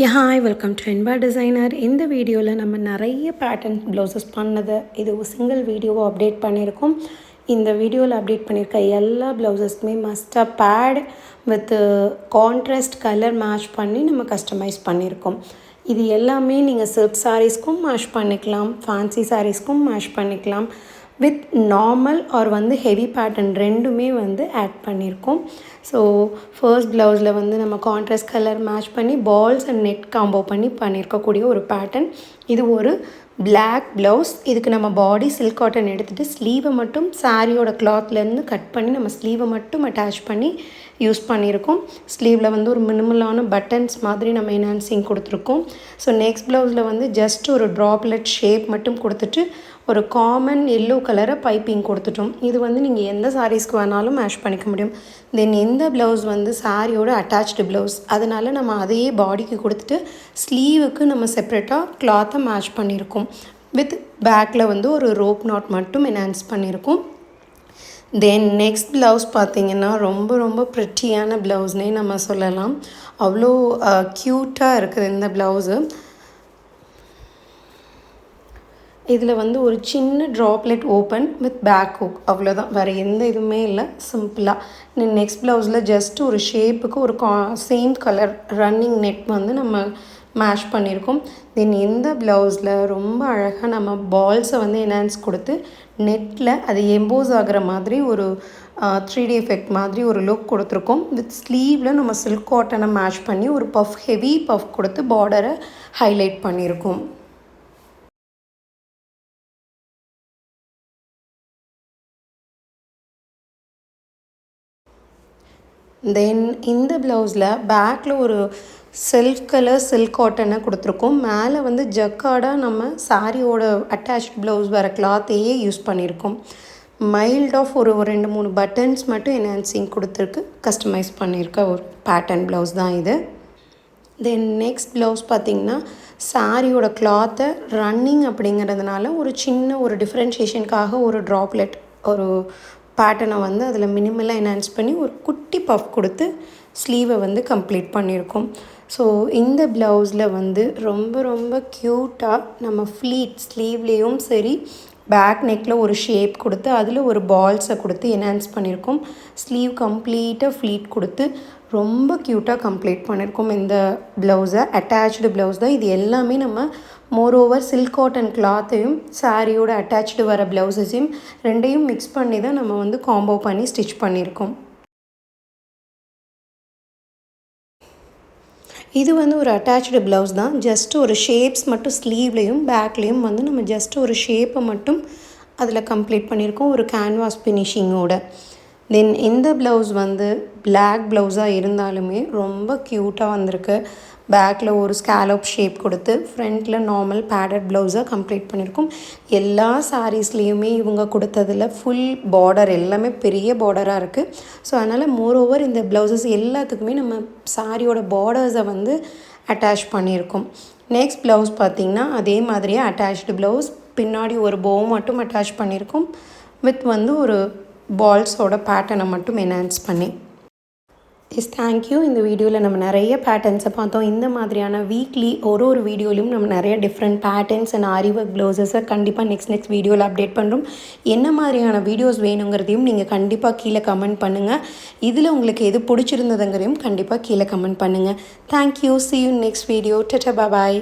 Hi welcome to Inba designer. இந்த வீடியோவில் நம்ம நிறைய பேட்டர்ன் ப்ளவுசஸ் பண்ணதை இது ஒரு சிங்கிள் வீடியோவை அப்டேட் பண்ணியிருக்கோம். இந்த வீடியோவில் அப்டேட் பண்ணியிருக்க எல்லா ப்ளவுசஸ்க்குமே மஸ்டாக pad with contrast colour match பண்ணி நம்ம கஸ்டமைஸ் பண்ணியிருக்கோம். இது எல்லாமே நீங்கள் சில்க் சாரீஸ்க்கும் மேட்ச் பண்ணிக்கலாம், ஃபேன்சி சாரீஸ்க்கும் மேட்ச் பண்ணிக்கலாம், with normal or heavy pattern ரெண்டுமே ஆட் பண்ணியிருக்கோம். ஸோ ஃபர்ஸ்ட் ப்ளவுஸில் நம்ம கான்ட்ராஸ்ட் கலர் மேட்ச் பண்ணி பால்ஸ் அண்ட் நெட் காம்போ பண்ணி பண்ணியிருக்கக்கூடிய ஒரு பேட்டர்ன். இது ஒரு பிளாக் ப்ளவுஸ். இதுக்கு நம்ம பாடி சில்க் காட்டன் எடுத்துகிட்டு ஸ்லீவை மட்டும் சாரியோட கிளாத்லேருந்து கட் பண்ணி நம்ம ஸ்லீவை மட்டும் அட்டாச் பண்ணி யூஸ் பண்ணியிருக்கோம். ஸ்லீவில் ஒரு மினிமலான பட்டன்ஸ் மாதிரி நம்ம என்ஹான்சிங் கொடுத்துருக்கோம். ஸோ நெக்ஸ்ட் ப்ளவுஸில் ஜஸ்ட் ஒரு ட்ராப்லெட் ஷேப் மட்டும் கொடுத்துட்டு ஒரு காமன் எல்லோ கலரை பைப்பிங் கொடுத்துட்டோம். இது நீங்கள் எந்த சாரீஸ்க்கு வேணாலும் மேட்ச் பண்ணிக்க முடியும். தென் இந்த ப்ளவுஸ் சாரியோட அட்டாச்டு ப்ளவுஸ், அதனால் நம்ம அதையே பாடிக்கு கொடுத்துட்டு ஸ்லீவுக்கு நம்ம செப்ரேட்டாக கிளாத்தை மேட்ச் பண்ணியிருக்கோம். வித் பேக்கில் ஒரு ரோப் நாட் மட்டும் என்ஹான்ஸ் பண்ணியிருக்கோம். தென் நெக்ஸ்ட் ப்ளவுஸ் பார்த்திங்கன்னா ரொம்ப ப்ரிட்டியான ப்ளவுஸ்னே நம்ம சொல்லலாம். அவ்வளோ க்யூட்டாக இருக்குது இந்த ப்ளவுஸு. இதில் ஒரு சின்ன droplet open with back hook, அவ்வளோதான், வேறு எந்த இதுவுமே இல்லை, சிம்பிளாக. நெக்ஸ்ட் ப்ளவுஸில் ஜஸ்ட் ஒரு ஷேப்புக்கு ஒரு சேம் கலர் ரன்னிங் நெட் நம்ம மேட்ச் பண்ணியிருக்கோம். தென் இந்த ப்ளவுஸில் ரொம்ப அழகாக நம்ம பால்ஸை என்ஹான்ஸ் கொடுத்து நெட்டில் அது எம்போஸ் ஆகிற மாதிரி ஒரு 3D எஃபெக்ட் மாதிரி ஒரு லுக் கொடுத்துருக்கோம். வித் ஸ்லீவில் நம்ம சில்க் காட்டனை மேட்ச் பண்ணி ஒரு ஹெவி பஃப் கொடுத்து பார்டரை ஹைலைட் பண்ணியிருக்கோம். தென் இந்த ப்ளவுஸில் பேக்கில் ஒரு செல்ஃப் கலர் சில்க் காட்டனை கொடுத்துருக்கோம். மேலே ஜக்காடாக நம்ம சாரியோட அட்டாச்ட் ப்ளவுஸ் வர கிளாத்தையே யூஸ் பண்ணியிருக்கோம். மைல்ட் ஆஃப் ஒரு 2-3 பட்டன்ஸ் மட்டும் என்ஹான்சிங் கொடுத்துருக்கு, கஸ்டமைஸ் பண்ணியிருக்க ஒரு பேட்டர்ன் ப்ளவுஸ் தான் இது. தென் நெக்ஸ்ட் ப்ளவுஸ் பார்த்திங்கன்னா சாரியோட கிளாத்தை ரன்னிங் அப்படிங்கிறதுனால ஒரு சின்ன ஒரு டிஃப்ரென்ஷியேஷனுக்காக ஒரு ட்ராப்லெட் ஒரு பேட்டர்னை அதில் மினிமலாக என்ஹான்ஸ் பண்ணி ஒரு குட்டி பஃப் கொடுத்து ஸ்லீவை கம்ப்ளீட் பண்ணியிருக்கோம். ஸோ இந்த ப்ளவுஸில் ரொம்ப க்யூட்டாக நம்ம ஸ்லீவ்லேயும் சரி பேக் நெக்கில் ஒரு ஷேப் கொடுத்து அதில் ஒரு பால்ஸை கொடுத்து என்ஹான்ஸ் பண்ணியிருக்கோம். ஸ்லீவ் கம்ப்ளீட்டாக ஃப்ளீட் கொடுத்து ரொம்ப க்யூட்டாக கம்ப்ளீட் பண்ணியிருக்கோம். இந்த ப்ளவுஸை அட்டாச்டு ப்ளவுஸ் தான். இது எல்லாமே நம்ம மோரோவர் சில்க் காட்டன் கிளாத்தையும் சாரியோட அட்டாச்டு வர ப்ளவுஸஸையும் ரெண்டையும் மிக்ஸ் பண்ணி தான் நம்ம காம்போ பண்ணி ஸ்டிச் பண்ணியிருக்கோம். இது ஒரு அட்டாச்டு ப்ளவுஸ் தான். ஜஸ்ட் ஒரு ஷேப்ஸ் மட்டும் ஸ்லீவ்லேயும் பேக்லேயும் நம்ம ஜஸ்ட் ஒரு ஷேப்பை மட்டும் அதில் கம்ப்ளீட் பண்ணியிருக்கோம் ஒரு கேன்வாஸ் ஃபினிஷிங்கோட. தென் இந்த ப்ளவுஸ் பிளாக் ப்ளவுஸாக இருந்தாலுமே ரொம்ப க்யூட்டாக வந்திருக்கு. பேக்கில் ஒரு ஸ்கேலப் ஷேப் கொடுத்து ஃப்ரண்ட்டில் நார்மல் பேடட் ப்ளவுஸாக கம்ப்ளீட் பண்ணியிருக்கோம். எல்லா சாரீஸ்லேயுமே இவங்க கொடுத்ததில் ஃபுல் பார்டர் எல்லாமே பெரிய பார்டராக இருக்குது. ஸோ அதனால் மோரோவர் இந்த ப்ளவுசஸ் எல்லாத்துக்குமே நம்ம சாரியோட பார்டர்ஸை அட்டாச் பண்ணியிருக்கோம். நெக்ஸ்ட் ப்ளவுஸ் பார்த்திங்கன்னா அதே மாதிரியே அட்டாச்டு ப்ளவுஸ், பின்னாடி ஒரு போ மட்டும் அட்டாச் பண்ணியிருக்கோம் வித் ஒரு பால்ஸோட பேட்டர்னை மட்டும் என்ஹான்ஸ் பண்ணி. தேங்க்யூ. இந்த வீடியோவில் நம்ம நிறைய பேட்டர்ன்ஸை பார்த்தோம். இந்த மாதிரியான வீக்லி ஒரு வீடியோலையும் நம்ம நிறைய different patterns and aari work ப்ளவுசஸை கண்டிப்பாக நெக்ஸ்ட் வீடியோவில் அப்டேட் பண்ணுறோம். என்ன மாதிரியான வீடியோஸ் வேணுங்கிறதையும் நீங்கள் கண்டிப்பாக கீழே கமெண்ட் பண்ணுங்கள். இதில் உங்களுக்கு எது பிடிச்சிருந்ததுங்கிறதையும் கண்டிப்பாக கீழே கமெண்ட் பண்ணுங்கள். Thank you. See you next video. Tata, bye bye.